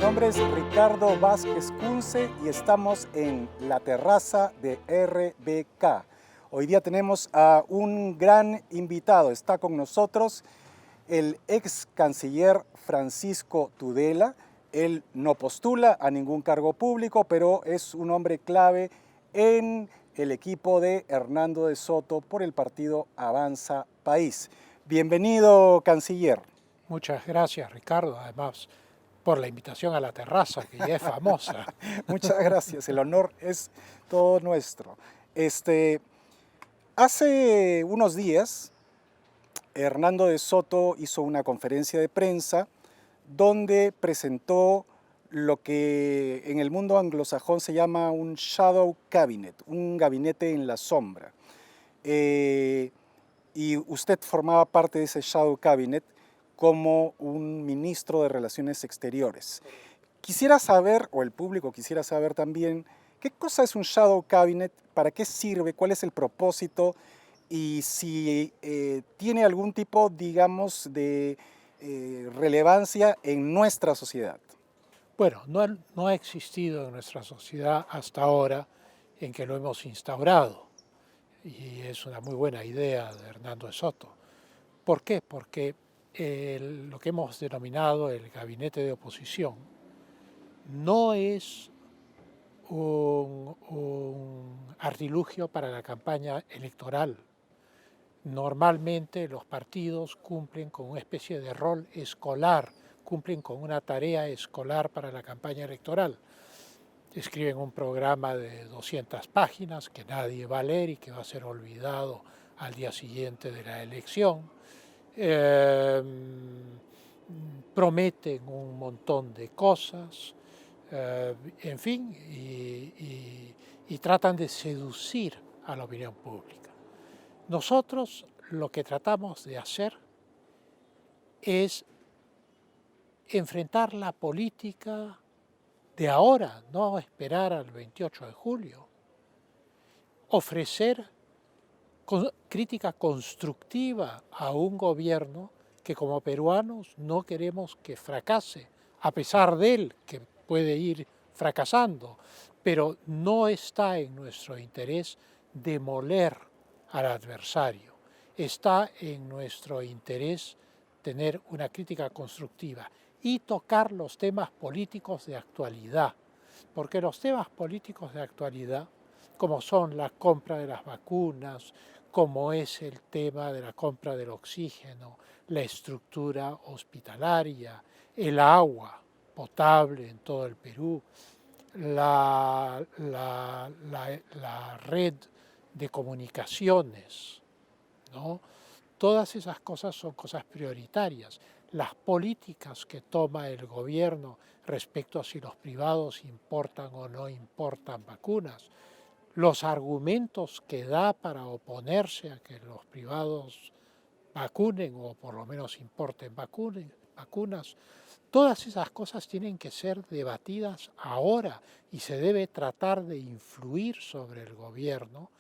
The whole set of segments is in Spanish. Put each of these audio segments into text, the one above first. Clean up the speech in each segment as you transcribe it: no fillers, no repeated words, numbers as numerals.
nombre es Ricardo Vázquez Kunze y estamos en la terraza de RBK. Hoy día tenemos a un gran invitado. Está con nosotros el ex canciller Francisco Tudela. Él no postula a ningún cargo público, pero es un hombre clave en el equipo de Hernando de Soto por el partido Avanza País. Bienvenido, canciller. Muchas gracias, Ricardo, además por la invitación a la terraza, que ya es famosa. Muchas gracias, el honor es todo nuestro. Hace unos días, Hernando de Soto hizo una conferencia de prensa donde presentó lo que en el mundo anglosajón se llama un shadow cabinet, un gabinete en la sombra. Y usted formaba parte de ese shadow cabinet como un ministro de Relaciones Exteriores. Quisiera saber, o el público quisiera saber también, ¿qué cosa es un shadow cabinet? ¿Para qué sirve? ¿Cuál es el propósito? Y si tiene algún tipo, digamos, de relevancia en nuestra sociedad. Bueno, no ha existido en nuestra sociedad hasta ahora en que lo hemos instaurado y es una muy buena idea de Hernando de Soto. ¿Por qué? Porque lo que hemos denominado el gabinete de oposición no es un artilugio para la campaña electoral. Normalmente los partidos cumplen con una especie de rol escolar, cumplen con una tarea escolar para la campaña electoral. Escriben un programa de 200 páginas que nadie va a leer y que va a ser olvidado al día siguiente de la elección. Prometen un montón de cosas, en fin, y tratan de seducir a la opinión pública. Nosotros lo que tratamos de hacer es enfrentar la política de ahora, no esperar al 28 de julio, ofrecer crítica constructiva a un gobierno que como peruanos no queremos que fracase, a pesar de él, que puede ir fracasando, pero no está en nuestro interés demoler al adversario. Está en nuestro interés tener una crítica constructiva y tocar los temas políticos de actualidad, porque los temas políticos de actualidad, como son la compra de las vacunas, como es el tema de la compra del oxígeno, la estructura hospitalaria, el agua potable en todo el Perú, la red de comunicaciones, ¿no? Todas esas cosas son cosas prioritarias. Las políticas que toma el gobierno respecto a si los privados importan o no importan vacunas, los argumentos que da para oponerse a que los privados vacunen o por lo menos importen vacunas, todas esas cosas tienen que ser debatidas ahora y se debe tratar de influir sobre el gobierno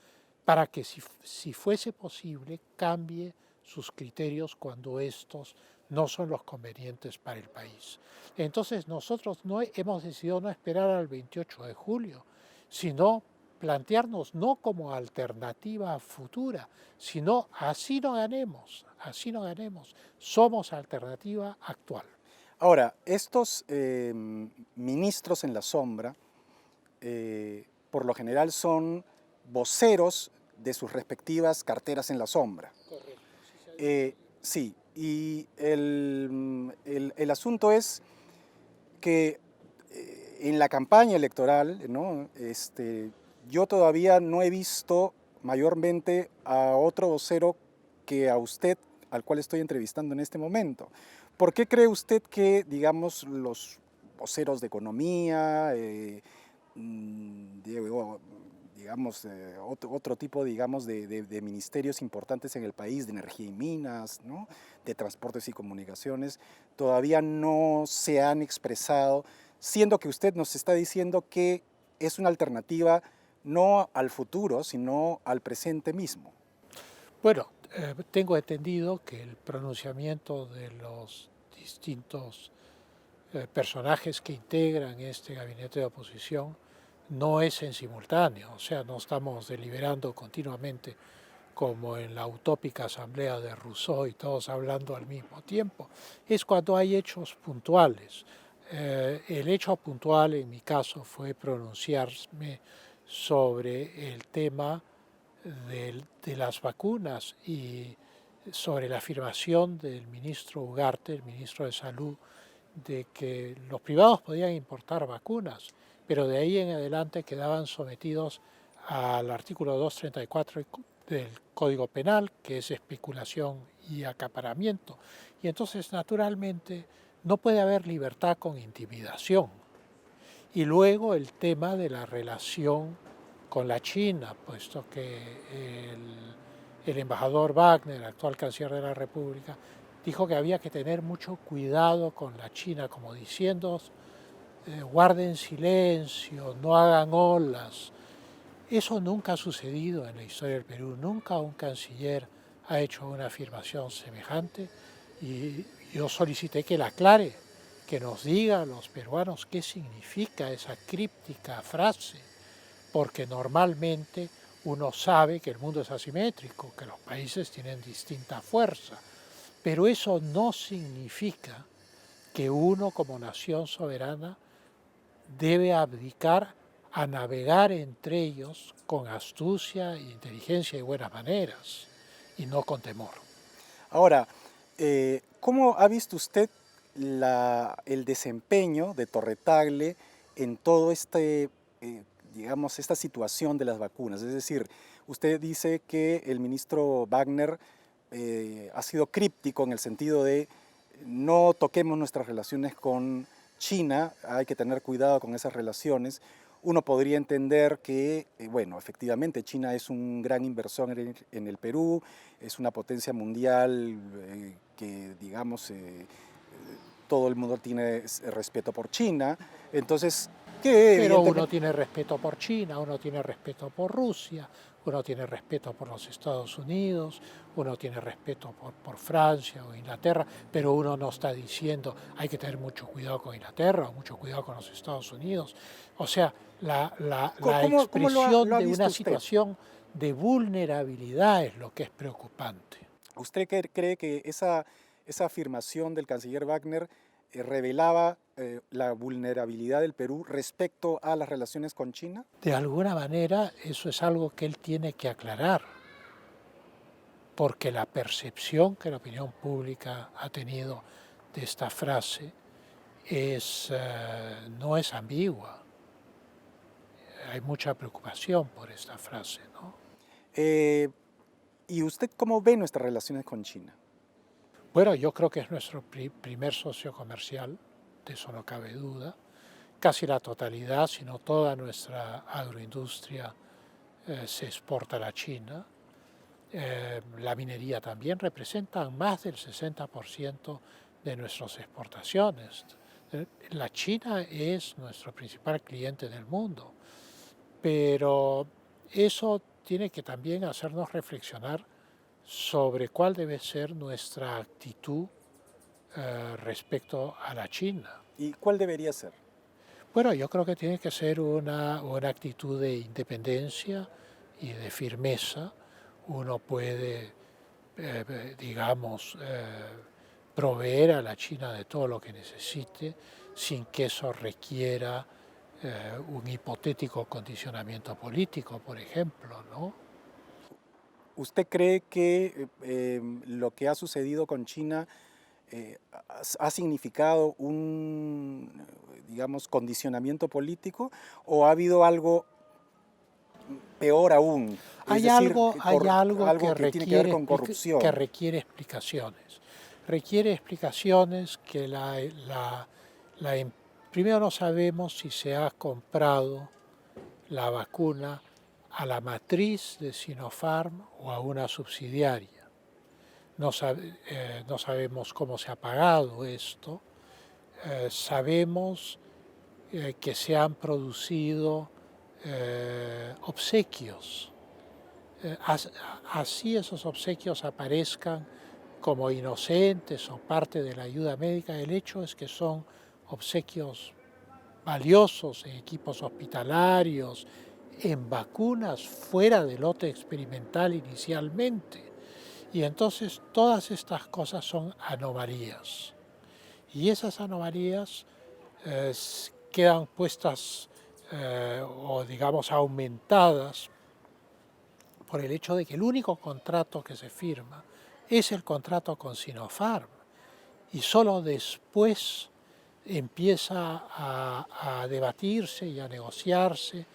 para que si fuese posible cambie sus criterios cuando estos no son los convenientes para el país. Entonces nosotros no hemos decidido no esperar al 28 de julio, sino plantearnos no como alternativa futura, sino así no ganemos, somos alternativa actual. Ahora, estos ministros en la sombra, por lo general son voceros de sus respectivas carteras en la sombra. Correcto. Sí, y el asunto es que en la campaña electoral, ¿no? Yo todavía no he visto mayormente a otro vocero que a usted, al cual estoy entrevistando en este momento. ¿Por qué cree usted que, digamos, los voceros de economía, digamos, otro tipo, digamos, de ministerios importantes en el país, de energía y minas, ¿no? De transportes y comunicaciones, todavía no se han expresado, siendo que usted nos está diciendo que es una alternativa no al futuro, sino al presente mismo? Bueno, tengo entendido que el pronunciamiento de los distintos personajes que integran este gabinete de oposición no es en simultáneo, o sea, no estamos deliberando continuamente como en la utópica asamblea de Rousseau y todos hablando al mismo tiempo. Es cuando hay hechos puntuales. El hecho puntual en mi caso fue pronunciarme sobre el tema de las vacunas y sobre la afirmación del ministro Ugarte, el ministro de Salud, de que los privados podían importar vacunas, pero de ahí en adelante quedaban sometidos al artículo 234 del Código Penal, que es especulación y acaparamiento. Y entonces, naturalmente, no puede haber libertad con intimidación. Y luego el tema de la relación con la China, puesto que el embajador Wagner, actual canciller de la República, dijo que había que tener mucho cuidado con la China, como diciendo, guarden silencio, no hagan olas. Eso nunca ha sucedido en la historia del Perú, nunca un canciller ha hecho una afirmación semejante y yo solicité que la aclare, que nos diga a los peruanos qué significa esa críptica frase, porque normalmente uno sabe que el mundo es asimétrico, que los países tienen distinta fuerza, pero eso no significa que uno como nación soberana debe abdicar a navegar entre ellos con astucia, inteligencia y buenas maneras, y no con temor. Ahora, ¿cómo ha visto usted el desempeño de Torre Tagle en todo digamos, esta situación de las vacunas? Es decir, usted dice que el ministro Wagner ha sido críptico en el sentido de no toquemos nuestras relaciones con China, hay que tener cuidado con esas relaciones. Uno podría entender que, bueno, efectivamente China es un gran inversor en el Perú, es una potencia mundial que, digamos, todo el mundo tiene respeto por China. Entonces, que Pero uno evidentemente... tiene respeto por China, uno tiene respeto por Rusia, uno tiene respeto por los Estados Unidos, uno tiene respeto por Francia o Inglaterra, pero uno no está diciendo hay que tener mucho cuidado con Inglaterra o mucho cuidado con los Estados Unidos. O sea, la ¿Cómo lo expresión ha de visto una usted? situación de vulnerabilidad es lo que es preocupante. ¿Usted cree que esa afirmación del canciller Wagner revelaba la vulnerabilidad del Perú respecto a las relaciones con China? De alguna manera eso es algo que él tiene que aclarar, porque la percepción que la opinión pública ha tenido de esta frase no es ambigua. Hay mucha preocupación por esta frase, ¿no? Eh, ¿Y usted cómo ve nuestras relaciones con China? Bueno, yo creo que es nuestro primer socio comercial, de eso no cabe duda. Casi la totalidad, sino toda nuestra agroindustria se exporta a la China. La minería también representa más del 60% de nuestras exportaciones. La China es nuestro principal cliente del mundo, pero eso tiene que también hacernos reflexionar sobre cuál debe ser nuestra actitud respecto a la China. ¿Y cuál debería ser? Bueno, yo creo que tiene que ser una actitud de independencia y de firmeza. Uno puede, digamos, proveer a la China de todo lo que necesite sin que eso requiera un hipotético condicionamiento político, por ejemplo, ¿no? ¿Usted cree que lo que ha sucedido con China ha significado un, digamos, condicionamiento político o ha habido algo peor aún? Es decir, Hay algo algo que tiene que ver con que corrupción. requiere explicaciones. Requiere explicaciones que primero no sabemos si se ha comprado la vacuna a la matriz de Sinopharm o a una subsidiaria. No sabemos cómo se ha pagado esto. Sabemos que se han producido obsequios. Así esos obsequios aparezcan como inocentes o parte de la ayuda médica, el hecho es que son obsequios valiosos en equipos hospitalarios, en vacunas fuera del lote experimental inicialmente. Y entonces todas estas cosas son anomalías. Y esas anomalías quedan puestas o digamos aumentadas por el hecho de que el único contrato que se firma es el contrato con Sinopharm y solo después empieza a debatirse y a negociarse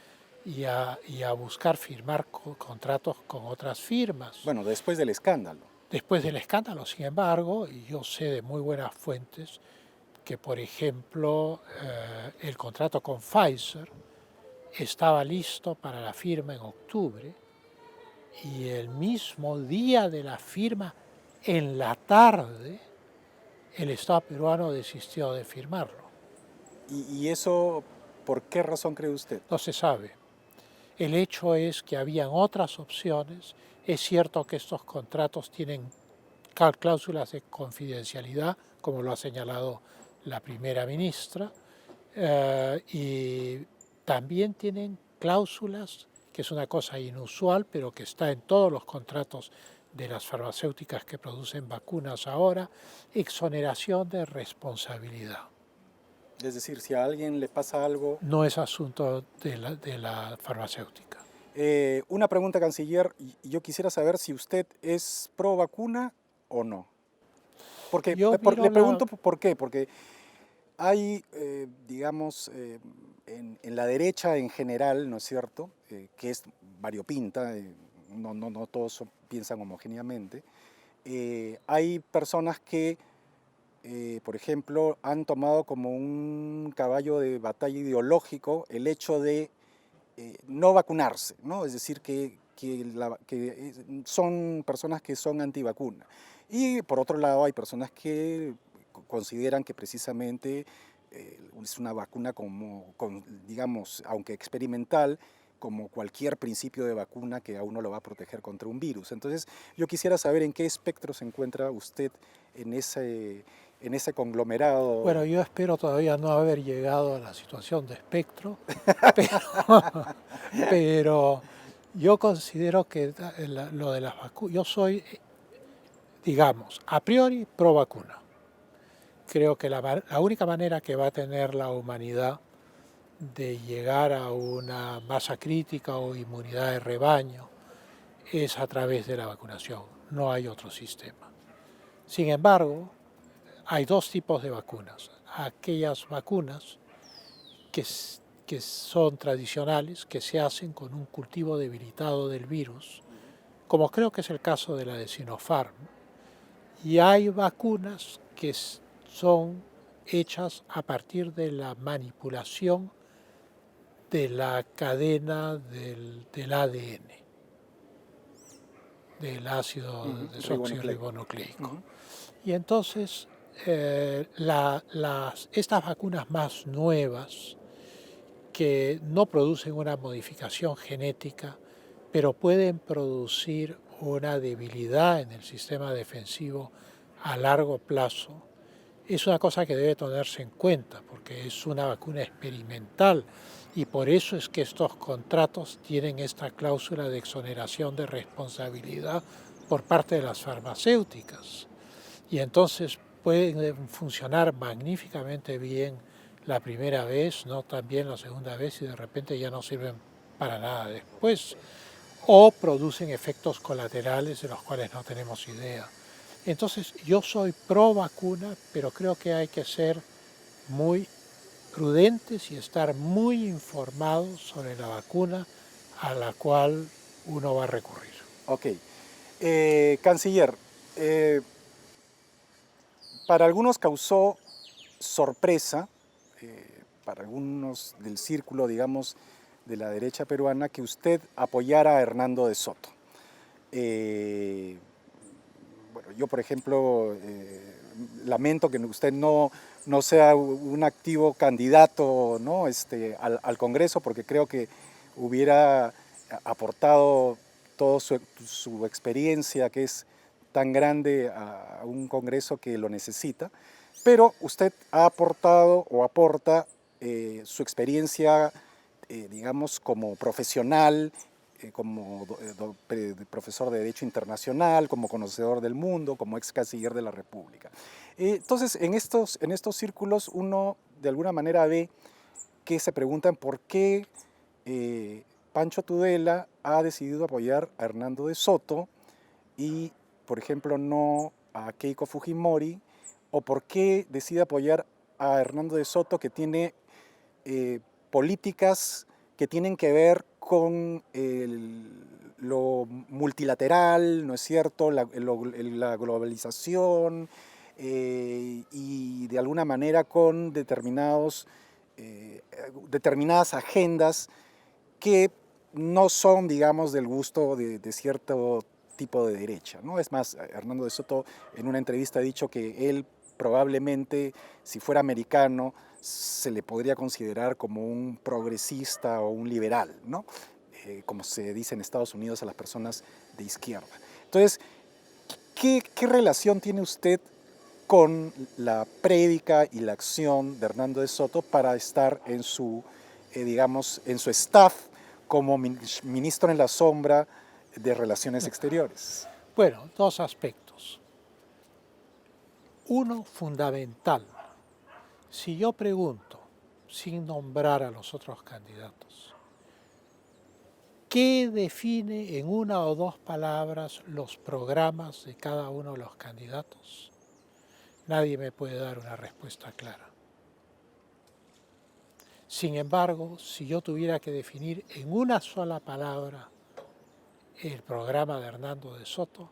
y a buscar firmar contratos con otras firmas. Bueno, después del escándalo. Después del escándalo, sin embargo, y yo sé de muy buenas fuentes que, por ejemplo, el contrato con Pfizer estaba listo para la firma en octubre y el mismo día de la firma, en la tarde, el Estado peruano desistió de firmarlo. ¿Y eso por qué razón cree usted? No se sabe. El hecho es que habían otras opciones. Es cierto que estos contratos tienen cláusulas de confidencialidad, como lo ha señalado la primera ministra, y también tienen cláusulas, que es una cosa inusual, pero que está en todos los contratos de las farmacéuticas que producen vacunas ahora, exoneración de responsabilidad. Es decir, si a alguien le pasa algo... No es asunto de la farmacéutica. Una pregunta, canciller. Yo quisiera saber si usted es pro vacuna o no. Porque le pregunto por qué. Porque hay, digamos, en la derecha en general, ¿no es cierto?, que es variopinta, no todos piensan homogéneamente. Hay personas que, por ejemplo, han tomado como un caballo de batalla ideológico el hecho de no vacunarse, ¿no? Es decir, que son personas que son antivacuna. Y por otro lado hay personas que consideran que precisamente es una vacuna digamos, aunque experimental, como cualquier principio de vacuna que a uno lo va a proteger contra un virus. Entonces, yo quisiera saber en qué espectro se encuentra usted en ese conglomerado. Bueno, yo espero todavía no haber llegado a la situación de espectro, pero yo considero que lo de las vacunas, yo soy, digamos, a priori pro vacuna. Creo que la única manera que va a tener la humanidad de llegar a una masa crítica o inmunidad de rebaño es a través de la vacunación, no hay otro sistema. Sin embargo, hay dos tipos de vacunas. Aquellas vacunas que son tradicionales, que se hacen con un cultivo debilitado del virus, como creo que es el caso de la de Sinopharm. Y hay vacunas que son hechas a partir de la manipulación de la cadena del ADN, del ácido desoxirribonucleico. Y entonces estas vacunas más nuevas, que no producen una modificación genética, pero pueden producir una debilidad en el sistema defensivo a largo plazo, es una cosa que debe tenerse en cuenta, porque es una vacuna experimental y por eso es que estos contratos tienen esta cláusula de exoneración de responsabilidad por parte de las farmacéuticas. Y entonces pueden funcionar magníficamente bien la primera vez, no tan bien la segunda vez y de repente ya no sirven para nada después. O producen efectos colaterales de los cuales no tenemos idea. Entonces yo soy pro vacuna, pero creo que hay que ser muy prudentes y estar muy informados sobre la vacuna a la cual uno va a recurrir. Ok. Canciller, para algunos causó sorpresa, para algunos del círculo, digamos, de la derecha peruana, que usted apoyara a Hernando de Soto. Bueno, yo, por ejemplo, lamento que usted no sea un activo candidato, ¿no?, al Congreso, porque creo que hubiera aportado toda su experiencia, que es tan grande a un Congreso que lo necesita, pero usted ha aportado o aporta su experiencia, digamos, como profesional, como profesor de Derecho Internacional, como conocedor del mundo, como ex canciller de la República. Entonces, en estos círculos uno de alguna manera ve que se preguntan por qué Pancho Tudela ha decidido apoyar a Hernando de Soto y, por ejemplo, no a Keiko Fujimori, o por qué decide apoyar a Hernando de Soto, que tiene políticas que tienen que ver con lo multilateral, ¿no es cierto?, la globalización, y de alguna manera con determinadas agendas que no son, digamos, del gusto de cierto tipo de derecha, ¿no? Es más, Hernando de Soto en una entrevista ha dicho que él probablemente, si fuera americano, se le podría considerar como un progresista o un liberal, ¿no? Como se dice en Estados Unidos a las personas de izquierda. Entonces, ¿qué relación tiene usted con la prédica y la acción de Hernando de Soto para estar en su, digamos, en su staff como ministro en la sombra de Relaciones Exteriores? Bueno, dos aspectos. Uno fundamental. Si yo pregunto, sin nombrar a los otros candidatos, ¿qué define en una o dos palabras los programas de cada uno de los candidatos? Nadie me puede dar una respuesta clara. Sin embargo, si yo tuviera que definir en una sola palabra el programa de Hernando de Soto,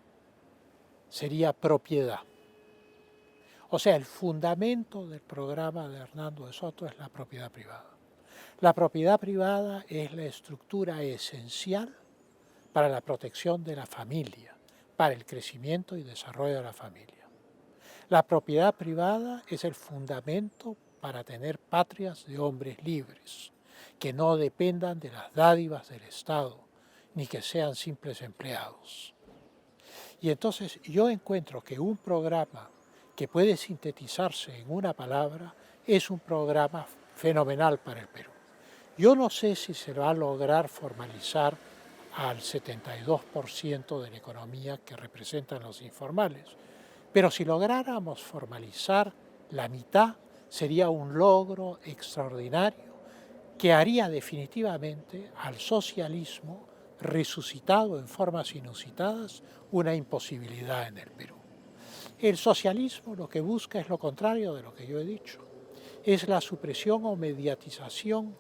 sería propiedad. O sea, el fundamento del programa de Hernando de Soto es la propiedad privada. La propiedad privada es la estructura esencial para la protección de la familia, para el crecimiento y desarrollo de la familia. La propiedad privada es el fundamento para tener patrias de hombres libres, que no dependan de las dádivas del Estado, ni que sean simples empleados. Y entonces yo encuentro que un programa que puede sintetizarse en una palabra es un programa fenomenal para el Perú. Yo no sé si se va a lograr formalizar al 72% de la economía que representan los informales, pero si lográramos formalizar la mitad, sería un logro extraordinario que haría definitivamente al socialismo resucitado en formas inusitadas una imposibilidad en el Perú. El socialismo lo que busca es lo contrario de lo que yo he dicho, es la supresión o mediatización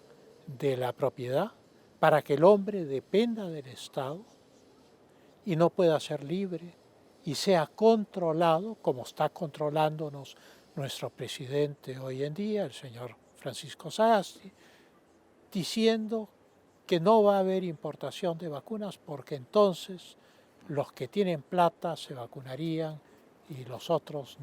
de la propiedad para que el hombre dependa del Estado y no pueda ser libre y sea controlado como está controlándonos nuestro presidente hoy en día, el señor Francisco Sagasti, diciendo que no va a haber importación de vacunas porque entonces los que tienen plata se vacunarían y los otros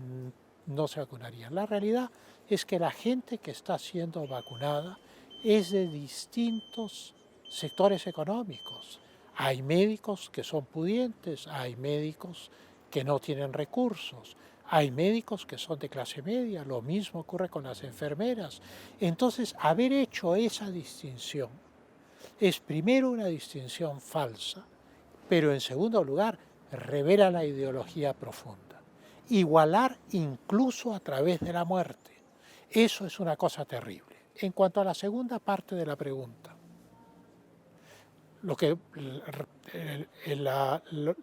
no se vacunarían. La realidad es que la gente que está siendo vacunada es de distintos sectores económicos. Hay médicos que son pudientes, hay médicos que no tienen recursos, hay médicos que son de clase media, lo mismo ocurre con las enfermeras. Entonces, haber hecho esa distinción es primero una distinción falsa, pero en segundo lugar revela la ideología profunda. Igualar incluso a través de la muerte. Eso es una cosa terrible. En cuanto a la segunda parte de la pregunta,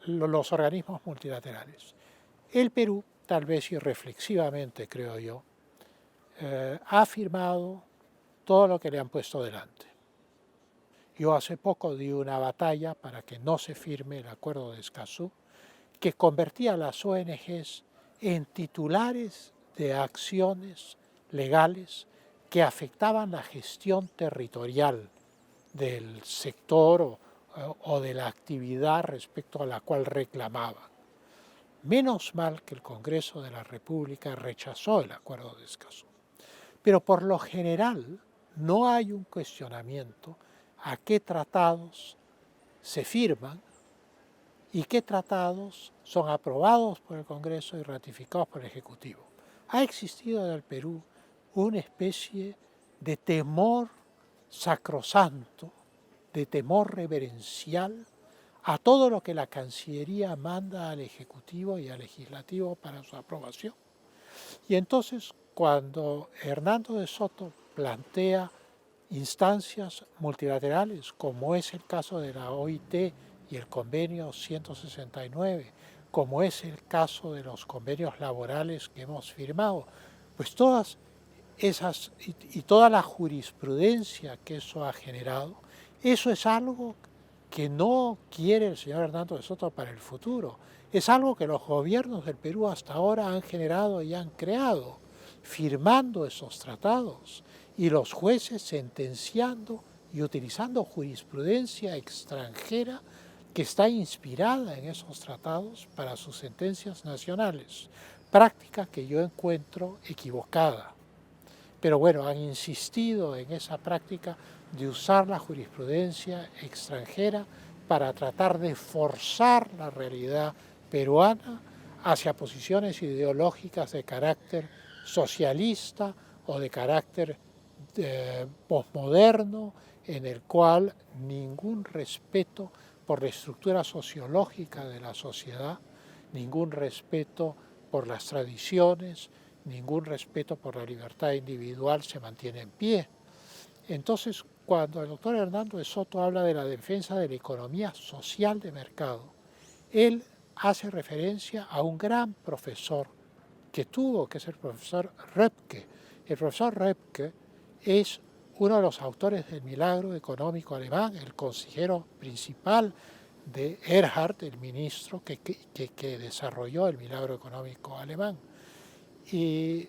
los organismos multilaterales. El Perú, tal vez irreflexivamente creo yo, ha firmado todo lo que le han puesto delante. Yo hace poco di una batalla para que no se firme el Acuerdo de Escazú, que convertía a las ONGs en titulares de acciones legales que afectaban la gestión territorial del sector o de la actividad respecto a la cual reclamaban. Menos mal que el Congreso de la República rechazó el Acuerdo de Escazú. Pero por lo general no hay un cuestionamiento a qué tratados se firman y qué tratados son aprobados por el Congreso y ratificados por el Ejecutivo. Ha existido en el Perú una especie de temor sacrosanto, de temor reverencial a todo lo que la Cancillería manda al Ejecutivo y al Legislativo para su aprobación. Y entonces, cuando Hernando de Soto plantea instancias multilaterales, como es el caso de la OIT y el convenio 169, como es el caso de los convenios laborales que hemos firmado, pues todas esas y toda la jurisprudencia que eso ha generado, eso es algo que no quiere el señor Hernando de Soto para el futuro. Es algo que los gobiernos del Perú hasta ahora han generado y han creado, firmando esos tratados, y los jueces sentenciando y utilizando jurisprudencia extranjera que está inspirada en esos tratados para sus sentencias nacionales, práctica que yo encuentro equivocada. Pero bueno, han insistido en esa práctica de usar la jurisprudencia extranjera para tratar de forzar la realidad peruana hacia posiciones ideológicas de carácter socialista o de carácter posmoderno, en el cual ningún respeto por la estructura sociológica de la sociedad, ningún respeto por las tradiciones, ningún respeto por la libertad individual se mantiene en pie. Entonces, cuando el doctor Hernando de Soto habla de la defensa de la economía social de mercado, él hace referencia a un gran profesor que tuvo, que es el profesor Röpke. El profesor Röpke es uno de los autores del milagro económico alemán, el consejero principal de Erhard, el ministro que desarrolló el milagro económico alemán. Y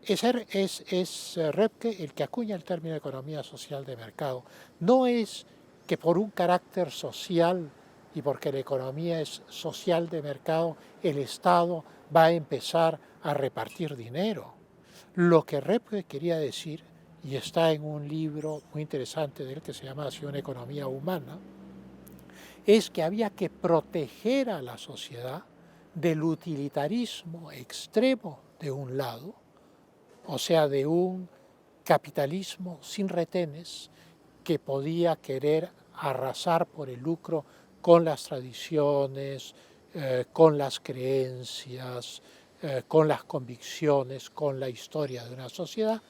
es Röpke el que acuña el término economía social de mercado. No es que por un carácter social y porque la economía es social de mercado, el Estado va a empezar a repartir dinero. Lo que Röpke quería decir, y está en un libro muy interesante de él que se llama Hacia una economía humana, es que había que proteger a la sociedad del utilitarismo extremo de un lado, o sea, de un capitalismo sin retenes que podía querer arrasar por el lucro con las tradiciones, con las creencias, con las convicciones, con la historia de una sociedad.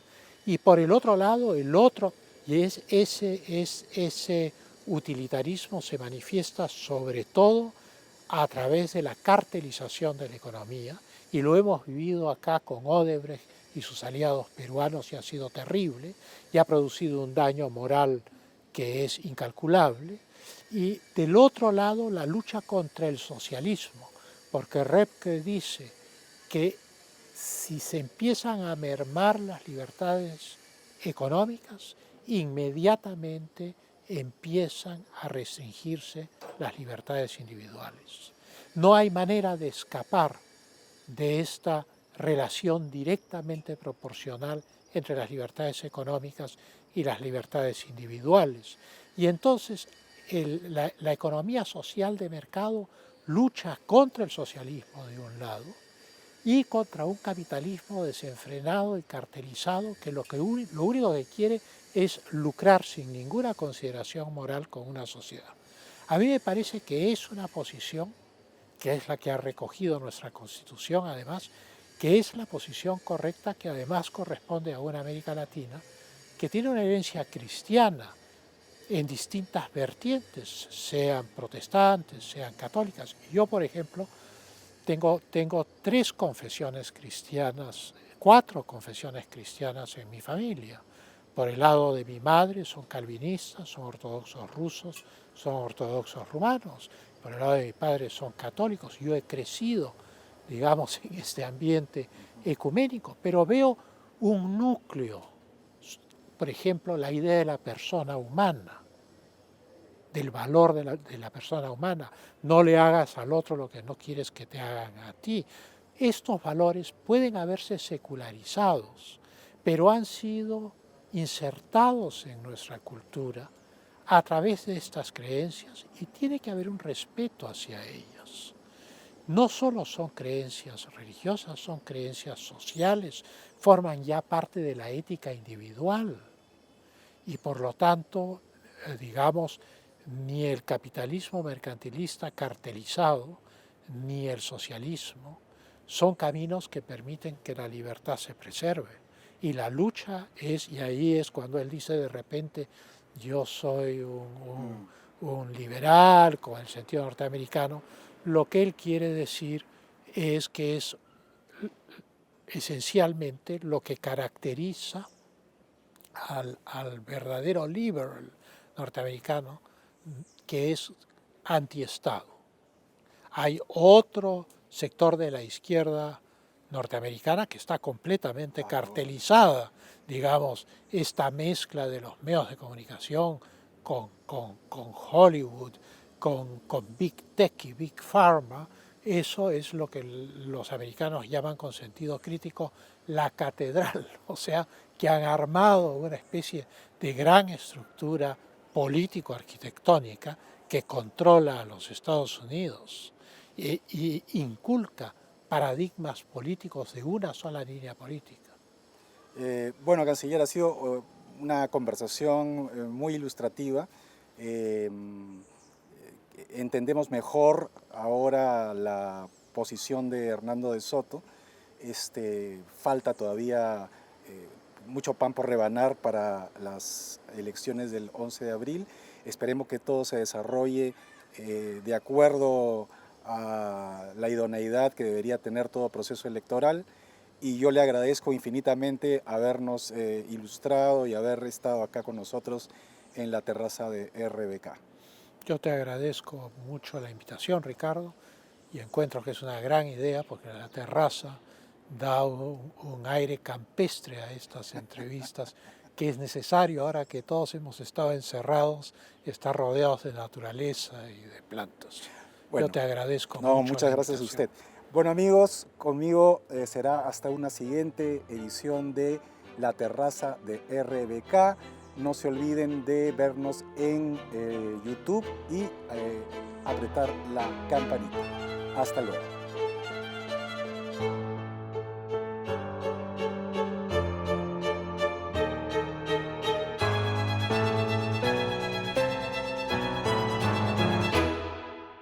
Y por el otro lado, ese utilitarismo se manifiesta sobre todo a través de la cartelización de la economía, y lo hemos vivido acá con Odebrecht y sus aliados peruanos, y ha sido terrible, y ha producido un daño moral que es incalculable. Y del otro lado, la lucha contra el socialismo, porque Röpke dice que si se empiezan a mermar las libertades económicas, inmediatamente empiezan a restringirse las libertades individuales. No hay manera de escapar de esta relación directamente proporcional entre las libertades económicas y las libertades individuales. Y entonces la economía social de mercado lucha contra el socialismo de un lado y contra un capitalismo desenfrenado y cartelizado que lo único que quiere es lucrar sin ninguna consideración moral con una sociedad. A mí me parece que es una posición, que es la que ha recogido nuestra Constitución además, que es la posición correcta, que además corresponde a una América Latina que tiene una herencia cristiana en distintas vertientes, sean protestantes, sean católicas. Yo, por ejemplo, tengo 3 confesiones cristianas, 4 confesiones cristianas en mi familia. Por el lado de mi madre son calvinistas, son ortodoxos rusos, son ortodoxos rumanos. Por el lado de mi padre son católicos. Yo he crecido, digamos, en este ambiente ecuménico, pero veo un núcleo, por ejemplo, la idea de la persona humana, del valor de la persona humana. No le hagas al otro lo que no quieres que te hagan a ti. Estos valores pueden haberse secularizados, pero han sido insertados en nuestra cultura a través de estas creencias, y tiene que haber un respeto hacia ellas. no solo son creencias religiosas, son creencias sociales, forman ya parte de la ética individual y por lo tanto, digamos, ni el capitalismo mercantilista cartelizado, ni el socialismo son caminos que permiten que la libertad se preserve. Y la lucha es, y ahí es cuando él dice de repente, yo soy un liberal con el sentido norteamericano, lo que él quiere decir es que es esencialmente lo que caracteriza al verdadero liberal norteamericano, que es antiestado. Hay otro sector de la izquierda norteamericana que está completamente cartelizada, digamos, esta mezcla de los medios de comunicación con Hollywood, con Big Tech y Big Pharma. Eso es lo que los americanos llaman con sentido crítico la catedral, o sea, que han armado una especie de gran estructura político-arquitectónica que controla a los Estados Unidos y inculca paradigmas políticos de una sola línea política. Bueno, canciller, ha sido una conversación muy ilustrativa. Entendemos mejor ahora la posición de Hernando de Soto. Falta todavía mucho pan por rebanar para las elecciones del 11 de abril. Esperemos que todo se desarrolle de acuerdo a la idoneidad que debería tener todo proceso electoral. Y yo le agradezco infinitamente habernos ilustrado y haber estado acá con nosotros en la terraza de RBK. Yo te agradezco mucho la invitación, Ricardo, y encuentro que es una gran idea porque la terraza da un aire campestre a estas entrevistas que es necesario ahora que todos hemos estado encerrados, estar rodeados de naturaleza y de plantas. Bueno, yo te agradezco no, mucho. Muchas gracias a usted. Bueno amigos, conmigo será hasta una siguiente edición de La Terraza de RBK. No se olviden de vernos en YouTube y apretar la campanita. Hasta luego.